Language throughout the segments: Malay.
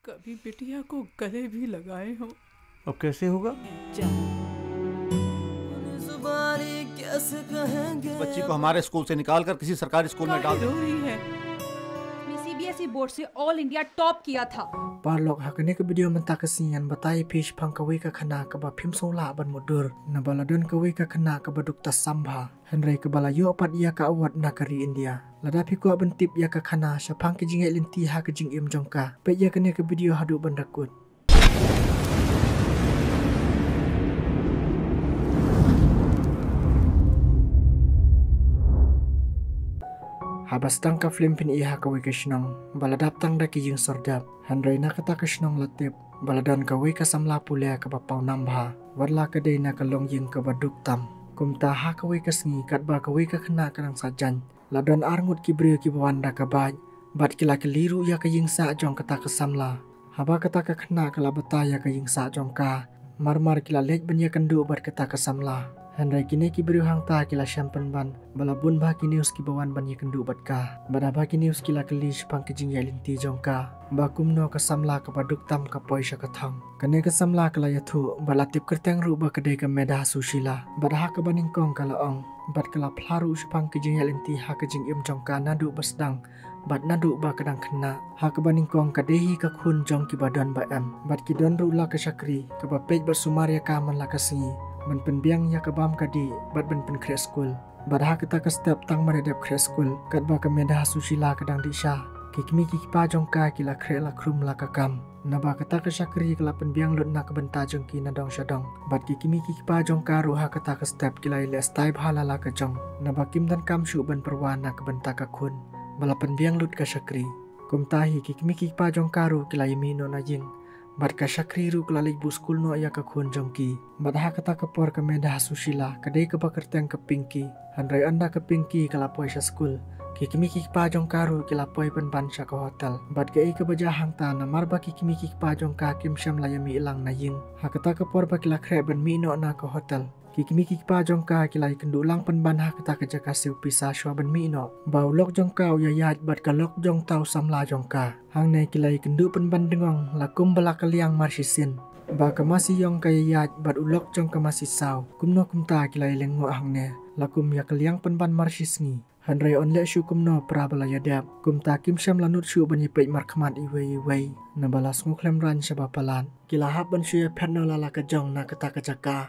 कभी बिटिया को गले भी लगाए हो। अब कैसे होगा? बच्ची को हमारे स्कूल से निकालकर किसी सरकारी स्कूल में डाल दो। CBSE बोर्ड से ऑल इंडिया टॉप किया था। Parlok hakane ke video mentah kesian batai fish pang kawi ka khana ka ba phim sola ban mudur na baladon kawi ka khana ka baduk ta sambha henry ke balayo pat ia ka awat nakari India lada phiko bentip ia ka khana sapang ke jingai linti ha ke jing im jongka pe ia kene ke video hadu bandakut. Habas tang ka film pin iha ka wika shnong baladap tang da ki jing sordap handrai na kata ka shnong latip baladan ka wika samla pule ka ba pau nambha warla ka dei na ka long jing ka baduk tam kumta ha ka wika sngi kat ba ka wika khna ka nang sajan ladon arngut ki brio ki bawanda ka baj bat kila ka liru ya ka jing sa jong kata ka samla haba kata ka khna ka labata ya ka jing sa jong ka marmar kila lej banya kandu bat kata ka samla Handai kini ki beri hang ta kila champion ban balabun bah ki news ki bawan ban ye kendu bat ka bada bah ki news kila kelish pang ki jing ya linti jong ka bakum no ka samla ka baduk tam ka poisha ka thang kane ka samla kala yathu balatip kerteng ru ba kedai ka medah susila bada ha ka baning kong kala ong bat kala phlaru pang ki jing ya linti ha ka jing im jong ka nadu basdang bat nadu ba kadang khna ha ka baning kong ka dehi ka khun jong ki badan ba am bat ki don ru la ka shakri ka ba pej ba sumaria ka man la ka si ban penbiang ya kabam kadi bat ban pen kre school badha kita ka step tang maredep kre school kat ba ka medah susila kadang disha kikmi kikpa jongka kila kre la krum la ka kam naba kata ka shakri kala penbiang lut na ka benta jongki na dong shadong bat kikmi kikpa jongka ruha kata ka step kila ile stai bhala la ka jong naba kim dan kam shu ban perwana ka benta ka khun bala penbiang lut ka shakri kumtahi kikmi kikpa jongka ru kila yimino na jing bat ka shakri ru kala bu school no ya ka khun jongki badha kata ka por ka medah susila kadai ka bakerteng ka pinki handrai anda ka pinki kala poisha school kikimi kikpa jongka ru kila poi pen bansha ka hotel bat ka ka baja hang ta na marba kikimi kikpa jongka kim sham la yami ilang na ying hakata ka por ba kila khre ban mi no na ka hotel kikimi kikpa jongka kila kendulang pen ban ha kata ka jaka siu pisa shwa ban mi no baulok jongka ya yat bat ka lok jong tau samla jongka hang nei kila kendu pen ban dengong lakum bala kaliang marsisin ba ka masih yong ka yat bat ulok jong ka masih saw kumno kumta kila lengo hang ne lakum ya kaliang pen ban marsisngi handrai onle shu kumno prabala yadap kumta kim sham lanut shu ban yipei markhamat iwei na balas nguklem ran shaba palan kila hab ban shu ya phatno lala ka jong na kata ka jaka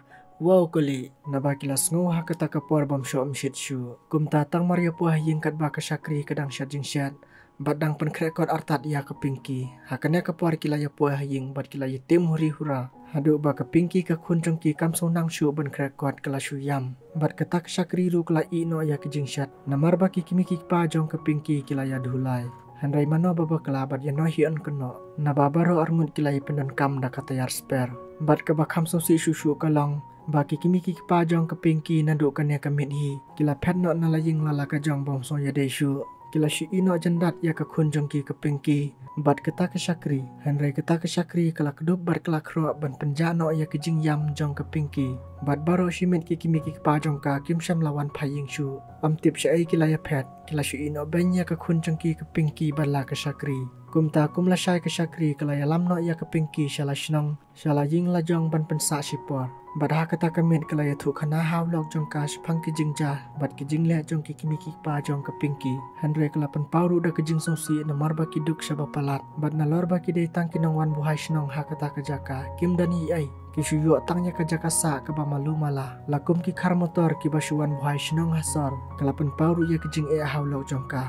wow kuli naba kila sngo ha kata ka por bam shom shit shu kumta tang maria puah ying kat ba ka shakri kadang shat jing shat badang pen krekot artat ya ke pinki hakane ka por kila ya puah ying bad kila ya tim huri hura hadu ba ka pinki ka khun jongki kam sonang shu ban krekot kala shu yam bad kata ka shakri ru kala i no ya ke jing shat namar ba ki kimi ki pa jong ka pinki kila ya dhulai handrai mano baba kala bad ya no hi an kono na baba ro arngut kila ya penon kam da kata yar spare bad ka ba kham so si shu shu kalong baki kimi ki pa jong ka pinki na do kane ka mit hi kila phet no na la ying la ka jong bom so ya de shu kila shi ino jandat ya ka khun jong ki ka pinki bat kata ka shakri handrai kata ka shakri kala kedub bar kala khro ban penjano ya ka jing yam jong ka pinki bat baro shimit ki kimi ki pa jong ka kim sham lawan phaying shu am tip shai kila ya phet kila shi ino benya ka khun jong ki ka pinki bala ka shakri kumta kumla shai ka shakri kala ya lam no ya ka pinki shala shnong shala ying la jong ban pensa shipor badha kata kamit kala ya thu khana haw lok jong ka phang ki jingja bat ki jingle jong ki kimi ki pa jong ka pinki handre kala pen pauru da ki jing sosi na marba ki duk shaba palat bat na lor ba ki dei tang ki nong wan buhai shnong ha kata ka jaka kim dani ai ki shuyo tangnya ka jaka sa ka ba malu mala lakum ki khar motor ki bashuan buhai shnong hasor kala pen pauru ya ki jing e haw lok jong ka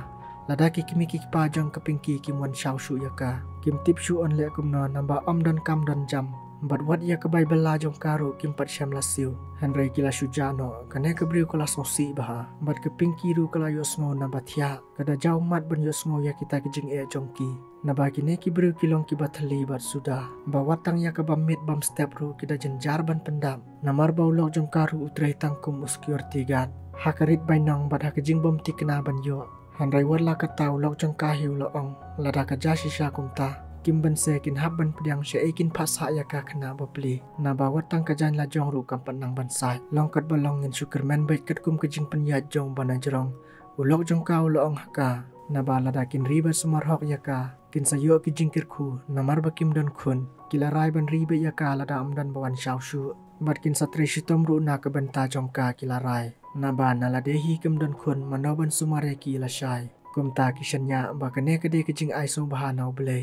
lada ki kimi ki pa jong ka pinki kim wan shaw shu ya ka kim tip shu on le kum no namba om don kam don jam bat wat ya ka bible la jong karu kim pat sham la siu handrai kila shujano kane ka brio kala sosi bah bat ke pinki ru kala yosmo na bathia kada jau mat ban yosmo ya kita ki jing e jongki na ba kine ki brio kilong ki bathali bat suda ba watang ya ka bamit bam step ru kita jenjar ban pendam namar baulok jong karu utrai tangkum uskior tigat hakarit bainang bat ha ka jing bom tikna ban yo handrai warla ka tau lok jong ka hiu lo ong lada ka jashi sha kumta kim ban se kin hab ban pdiang she ekin phasa ya ka khna bapli na bawat tang ka jan la jong ru kam panang ban sai long kat balong ngin sukerman bai kat kum ka jing pan ya jong ban jrong ulok jong ka ulong haka na ba lada kin riba sumar hok ya ka kin sayo ki jingkir khu namar bakim don khun kila rai ban ri be ya ka la dam dan bawan shau shu bat kin satre shitom ru na ka banta jongka kila rai na ba na la dehi kim don khun manoban sumare ki la shai kum ta ki shanya ba kane ka de ki jing ai so ba na ble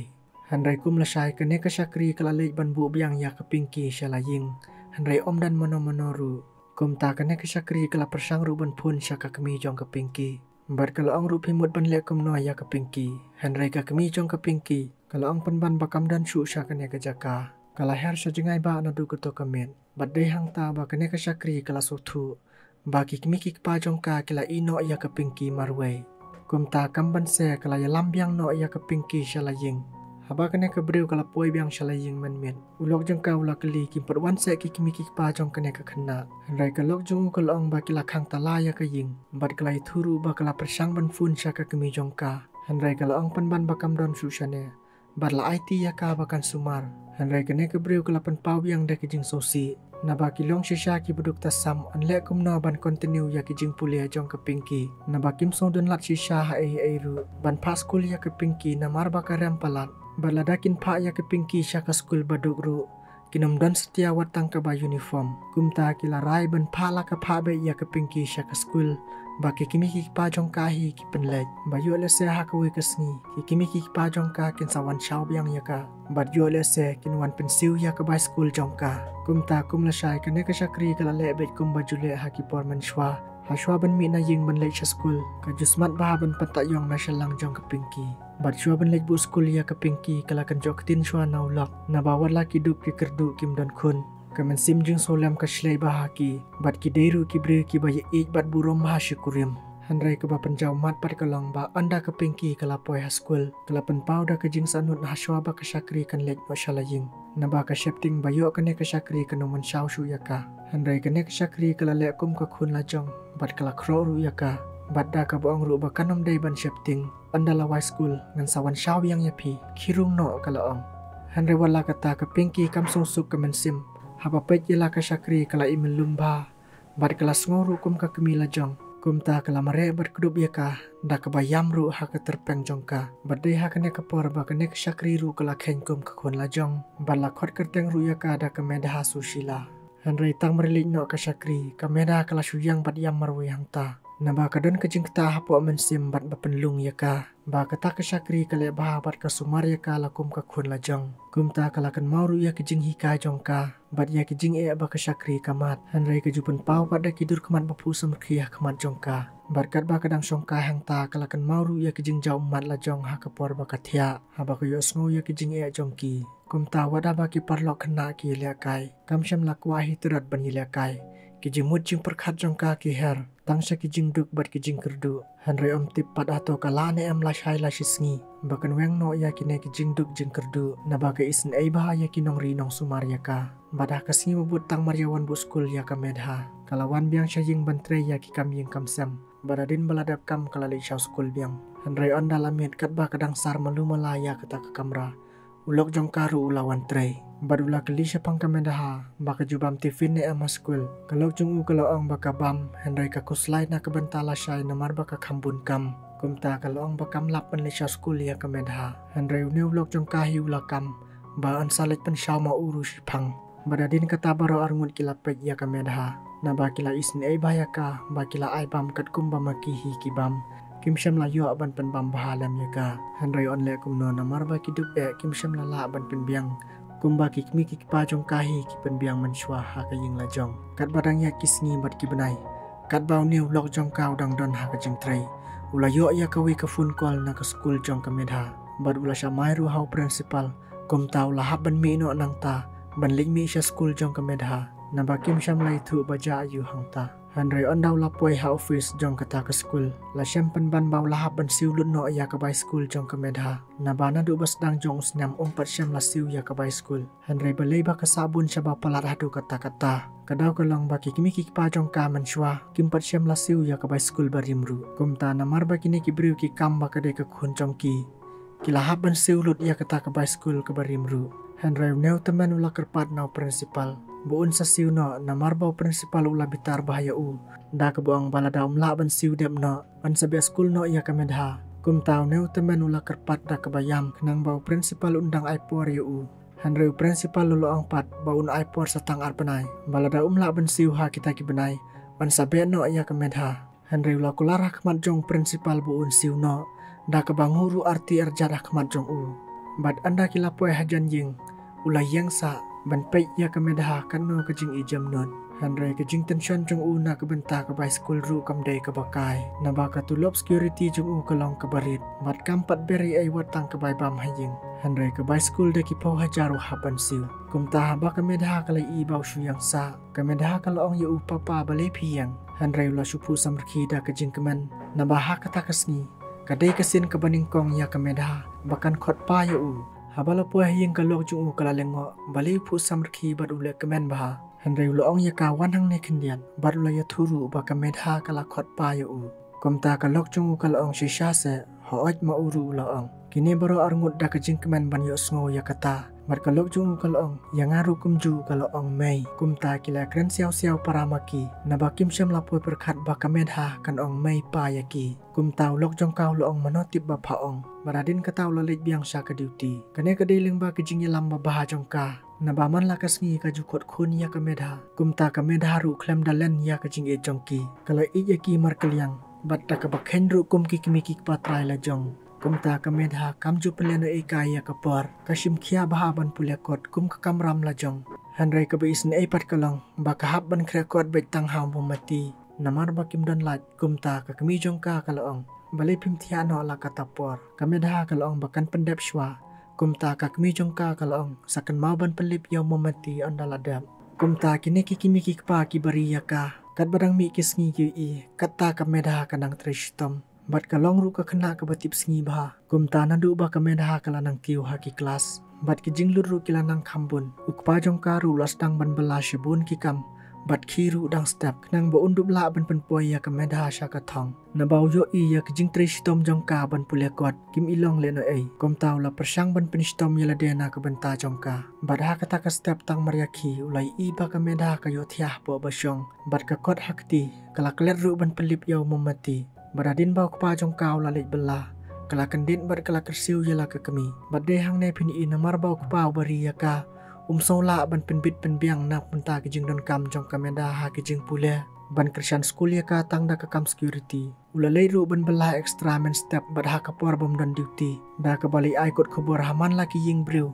hanrai kum la shai kane ka shakri kala le ban bu biang ya ka pinki shala ying hanrai om dan manoru kum ta kane ka shakri kala persang ru ban phun shaka kami jong ka pinki bat kalau ang ru phimut ban le kum no ya ka pinki hanrai ka kami jong ka pinki kalau ang pan ban bakam dan shu shaka ne ka jaka kala her sha jingai ba na du ko to kamen bat de hang ta ba kane ka shakri kala so thu ba ki kimi ki pa jong ka kala ino ya ka pinki marwei kum ta kam ban se kala ya lambiang no ya ka pinki shala ying haba kane ka breu kala poi biang shala ying men ulok jong ka ula kali kim per wan se ki kimi ki pa jong kane ka khna hanrai ka lok jong ka long ba kila khang ta la ya ka ying bat kala thuru ba kala persang ban fun sha ka kimi jong ka hanrai ka long pan ban bakam don su shane bat la IT ya ka bakan sumar hanrai kane ka breu kala pan pau biang de ki jing sosi na ba ki long shisha ki buduk ta sam an le kum no ban continue ya ki jing pulia jong ka pinki na ba kim song don lat shisha ha ai ru ban pas school ya ka pinki na mar ba ka ram palat baladakin pa ya ke pinki syaka school baduk ru kinom don setia watang ka ba uniform kumta kila rai ban pa la ka pa be ya ke pinki syaka school ba ke kimi ki pa jong ka hi ki penlej ba yo le se ha ka wi kasni ki kimi ki pa jong ka kin sawan shau biang ya ka ba yo le se kin wan pensiu ya ka ba school jong ka kumta kum la shai ka ne ka shakri kala le bet kum ba jule ha ki porman shwa Hashwa ban mi na ying ban lej school ka jusmat ba ban patak yong na shalang jong ka pinki bat shwa ban lej bu school ya ka pinki kala kan jok tin shwa na ulak na bawat la ki dup ki kerdu kim don khun kamen sim jing solam ka shlei ba haki bat ki deiru ki bre ki ba ye bat burom ba syukurim hanrai ka ba panjau mat pat kalong ba anda ka pinki kala poi ha school kala pen pau da ka jing sanut na hashwa ba ka shakri kan lej wa shalaying na ba ka shepting ba yo ka ne ka shakri kan man shau shu ya ka hanrai ka ne ka shakri kala le kum ka khun la jong bat kala khro ru ya ka bat da ka boong ru ba kanom dei ban shepting anda la wai school ngan sawan shau yang ya pi khirung no kala ong hanrai wala kata ka pinki kam song suk kamen sim haba pet yela ka shakri kala imen lumba bat kala ngoru kum ka kemila jong kum ta kala mare bat kudup ya ka da ka bayam ru ha ka terpeng jong ka bat dei ha ka ne ka por ba ka ne ka shakri ru kala khen kum ka khon la jong bat la khot kerteng ru ya ka da ka medha susila hanrai tang merlik no ka shakri ka medha kala shuyang bat yam marwe hang ta na ba ka don ka jing ta ha po men sim bat ba penlung ya ka ba ka ta ka shakri kala ba bat ka sumar ya ka la kum ka khon la jong kum ta kala kan mau ru ya ka jing hi ka jong ka bat ya ki jing e ba ka shakri kamat hanrai ka jupan pau bat da kidur kamat ba pu sam khia kamat jong ka barkat ba kadang song ka hang ta kala kan mau ru ya ki jing jau mat la jong ha ka por ba ka thia ha ba ka yo sngo ya ki jing e jong ki kum ta wada ba ki parlok khna ki le kai kam sham la kwa hi turat ban le kai ki jing mut jing perkhat jong ka ki her tang sha ki jing duk bat ki jing kerdu hanrai om tip pat ato kala ne am la shai la shisngi bakan weng no ya ki ne ki jing duk jing kerdu na ba ka isn ei ba ya ki nong ri nong sumar ya ka badah kasngi mubut tang maryawan bu school ya ka medha kalawan biang sha jing ban tre ya ki kam ying kam sam baradin baladap kam kala le shau school biang hanrai on dalamet kat ba kadang sar malu malaya kata ka kamra ulok jong karu ulawan tre badula kali syapang ka medha baka jubam tifin ne ama school kalau jung u kalau ang baka bam hanrai ka kuslai na ka bantala shai namar baka khambun kam kumta kalau ang bakam lapan le shau school ya ka medha hanrai ne ulok jong ka hi ulakam ba an salet pen shau ma uru shipang badadin kata baro arngut kila pek ya ka medha na ba kila isn ei baya ka ba kila ai bam kat kum ba makihi ki bam kim sham la yo ban pen bam bahalam ya ka hanrai on le kum no namar ba ki dup e kim sham la ban pen biang kum ba ki mi ki pa jong kahi ki pen biang man shwa ha ka ying la jong kat badang ya kisngi bat ki benai kat bau new lok jong kau dang don ha ka jing trai ula yo ya ka wi ka phone call na ka school jong ka medha bad ula sha mai ru hau principal kum tau la ha ban mi no nang ta ban ling mi sha school jong ka medha na ba kim sham lai thu ba ja yu hang ta hanrai on daw la poi ha office jong ka ta ka school la sham pen ban bau la ha ban siu lut no ya ka bai school jong ka medha na ba na du bas dang jong snam ong pat sham la siu ya ka bai school hanrai ba lei ba ka sabun sha ba palat ha du kata kata kadaw ka lang ba ki kimi ki pa jong ka man shwa kim pat sham la siu ya ka bai school barimru kum ta na mar ba kini ki briu ki kam ba ka de ka khun jong ki kila ha ban siu lut ya ka ta ka bai school ka barimru hanrai neu teman ula kerpat nau principal buun sa siu no na marbau principal ula bitar bahaya u da ka buang balada umla ban siu dem no an sabe school no ya ka medha Kum tahu neu temen ula kerpat dah kebayam kenang bau prinsipal undang aipor yu. Hanreu prinsipal lulu angpat bau un aipor satang arpenai. Balada umla bensiu ha kita ki benai. Ban sabe no ya kemedha. Hanreu la kularah kemat jong prinsipal bu un siu no. Dah kebanguru arti arjadah kemat jong u. Bad anda kila poe hajan jing. Ula yang sa ban pei ya kemedha kan no kejing ijam nun. Hanrei kejing tension jong u na kebenta ke bai school ru kamdai ke bakai. Na baka tulop security jong u kelong ke barit. Mat kampat beri ai watang ke bai bam haying. Hanrei ke bai school de ki pau hajaru haban siu. Kum taha baka medha kalai i bau shu yang sa. Kemedha kalau ong yu papa balai piang. Hanrei ula supu samrki da kejing kemen. Na baha kata kesni. Kadai kesin ke baningkong ya kemedha. Bahkan khot pa yu u. Habala puah yang kalok jong u kalalengok. Balai pu samrki bad ule kemen baha. Hanrei uloong ya kawan hang ne kendian barula ya thuru baka medha kala khot pa ya u komta kalok chung kalaong shisha se hooj ma uru uloong kini baro arngut da kajing kemen ban yo sngo ya kata bar kalok chung kalaong ya ngaru kumju kalaong mei kumta kila kren siaw para maki na bakim syam lapo perkhat baka medha kan ong mei pa ya ki kumta ulok jong kau loong manotip ba paong baradin kata ulolik biang sya ka duty kane kadailing ba kajing ya lamba baha jong ka na baman lakas ngi ka jukot khun ya ka medha kumta ka medha ru klem dalen ya ka jing e jongki kalau i ya ki mar kaliang bat ta ka bakhen ru kum ki kimi ki patrai la jong kumta ka medha kam ju pelen e ka ya ka par kashim khia baha ban pulekot kum ka kamram la jong hanrei ka beis ne pat kalong ba ka hab ban khrekot bet tang ha bo mati namar bakim dan lat kumta ka kami jong ka kalong balai pim thia no la ka tapor ka medha kalong bakan pendep shwa kumta kakmi jongka kalong sakan mauban pelip yaw momati andaladam kumta kini kikimi kikpa kibari yaka kat badang mi kisngi yu kata ka medha kanang trishtom bat kalong ru ka khna ka batip sngi bha kumta nadu ba ka medha kalanang kiu ha ki kelas bat ki jinglur ru kilanang khambun ukpa jongka ru lasdang ban bela shibun kikam bat khiru dang step nang bo undup la ban penpoi ya ka medha sha ka thong na bau yo i ya kijing trishtom jongka ban pulekot kim ilong leno ei kom tau la persang ban penishtom yala dena ka benta jongka bat ha kata ka step tang mariaki ulai i ba ka medha ka yo thiah po basyong bat ka kot hakti kala klet ru ban pelip yaw momati baradin bau ka pa jongka ula lek bela kala kendin bat kala kersiu yala ka kemi bat de hang ne phini i namar bau ka pa bari ya ka sola ban penbit penbiang nak penta kijing don kam jong kameda ha kijing pule ban Christian school ya ka tang da ka kam security ula leiru ban bela extra men step bat ha ka por bom don duty da ka bali ai kot khobor haman la ki ying brew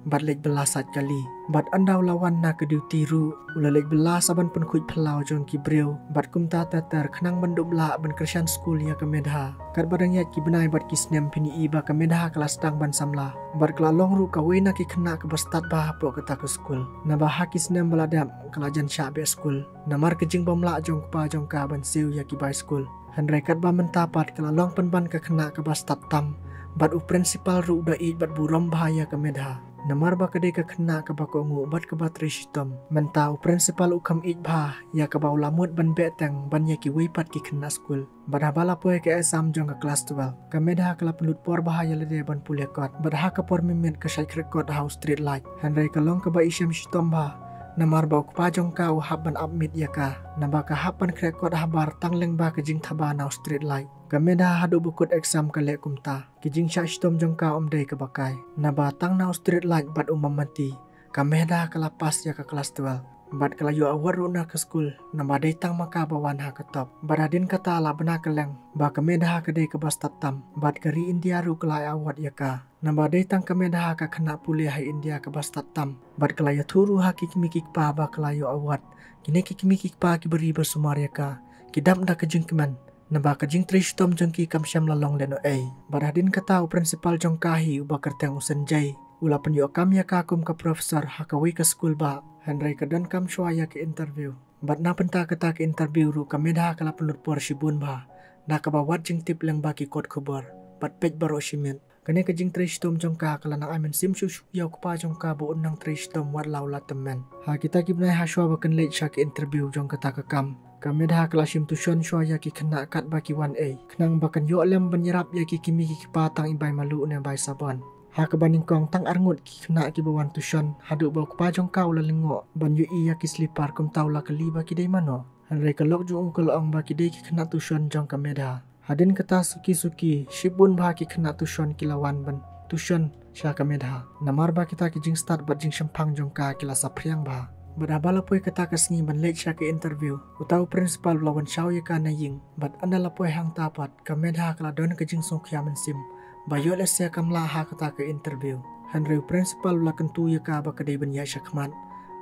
bat lek bela sat kali bat andau lawan na ka duty ru ula lek bela saban pen khuj phalau jong ki brew bat kumta tatar khnang ban dubla ban Christian school ya ka medha kat badang ya ki benai bat ki snem pini i ba ka medha kelas tang ban samla bar klalong ru ka wena ki khna ka bastat ba po ka ta ka school na ba ha ki snem baladam kalajan sha be school namar kejing bomla jong pa jong ka ban siu ya ki bai school hanrai kat ba mentapat klalong pen ban ka khna ka bastat tam bat u principal ru da i bat burom bahaya ka medha namar ba kadai ka khna ka ba ko ngu bat ka ba tristom mentau principal ukam ij bha ya ka ba ulamut ban beteng ban ya ki wipat ki khna school badha bala poe ke exam jong ka class 12 ka medha kala pelut por bahaya lede ban pulekot badha ka por mimet ka shai record house street light hanrai ka long ka ba isham shitom ba namar ba ukpa jong ka u haban upmit ya ka naba ka hapan record habar tangleng ba ka jing thaba now street light kameda hadu bukut exam kale kumta kijing sha shitom jong ka omdei ka bakai naba tang now street light bat umamati kameda kala pas ya ka class 12 bat kala yo awar runa ke school naba dei tang maka bawan ha ka top baradin kata la bena keleng ba kameda ka dei ka bastatam bat kari india ru kala awat ya ka naba dei tang kameda ka khna pule ha india ka bastatam bat kala ya thuru ha ki mikik pa ba kala yo awat kini ki mikik pa ki beri bersumar ya ka kidam da ka jing keman naba ka jing trishtom jong ki kam syam lalong leno ei baradin kata principal jong kahi uba kerteng usenjai ula penyo kam ya ka kum ka profesor ha ka wi ka school ba Henry kadan kam shwaya ke interview bat na penta kata ke interview ru kamedha kala pelut por shibun ba na ka bawat jing tip leng baki kot khobor bat pej baro shimen kane ka jing trishtom jong ka kala na amen sim shu yaw ka pa jong ka bo nang trishtom wat laula temen ha kita ki bnai ha shwa bakan late sha ke interview jong kata ka kam kamedha kala shim tushon shwaya ki khna kat baki 1A khnang bakan yo lem banyerap ya ki kimi ki patang ibai malu ne bai sabon ha ka baning kong tang arngut ki khna ki bawan tushon hadu ba ka jong ka ula lingo ban yu iya ki slipar kum taula kali ba ki dei mano hanrei ka lok jung ka long ba ki dei ki khna tushon jong kamedha Hadin kata suki-suki shibun bah ki kena tushon kilawan ban tushon sya kamedha. Namar ba kita ki jing start bat jing shempang jongka kila sapriang bah. Berabala poi kata kesni ban late sya ke interview. Utau principal lawan syau ya kana ying. Bat anda lapoi hang tapat kamedha kala don ke jing song kya mensim. Bayol esya kamla ha kata ke interview. Henry principal la kentu ya ka ba kedai ban ya syakmat.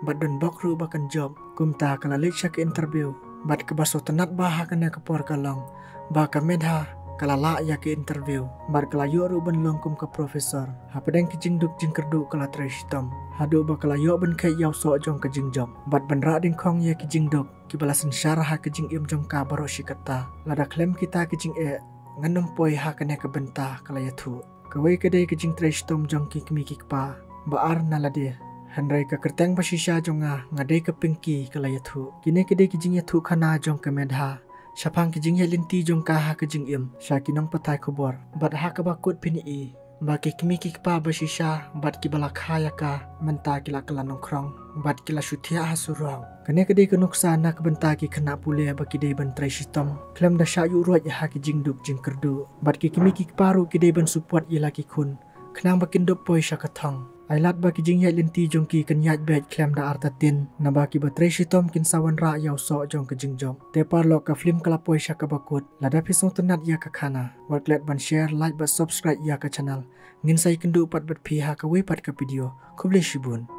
Bat don bakru bakan job. Kumta kala late sya ke interview. Bat kebaso tenat bah kana kepor kalong. Ba kamedha kala la ya ke interview. Bat kala yoru ban longkum ke profesor. Hapadeng ki jing duk jing kerdu kala treshtom. Hadu ba kala yo ban kai yaw so jong ke jing job. Bat ban ra din khong ya ki jing duk. Ki balasan syarah ha ke jing im jong ka baro shikata. Lada klem kita ke jing nganum poi ha kana ke benta kala ya thu. Kawai kedai ke jing treshtom jong ki kmi ki pa. Ba ar na lade. Handrai ka kerteng basisya jonga ngadai ke pingki kala ya thu. Kine kedai ki jing ya thu khana jong ke medha. Syapang ki jing ya linti jong ka ha ke jing im. Sya kinong patai kubor. Bat ha ka bakut pini i. Ba ki kmi ki pa basisya bat ki balak ha ya ka menta kila kala nongkrong. Bat kila syutia ha surau. Kene kedai ke nuksa na ke benta ki kena pule ba ki dai ban treshitom. Klem da sya yu ruat ya ha ki jing duk jing kerdu. Bat ki kmi ki paru ki dai ban support ya laki kun. Kenang bakin dop poi sya katong. Ailat baki jing ya linti jong ki kan yat bet klem da artatin. Na baki ba treshitom kin sawan ra yaw so jong ke jing job. Tepar lo ka film kala poi sya ka bakut. Lada pisong tenat ya ka khana. Warklet ban share, like ban subscribe ya ka channel. Ngin say kendu pat bat pi ha ka we pat ka video. Kuble shibun.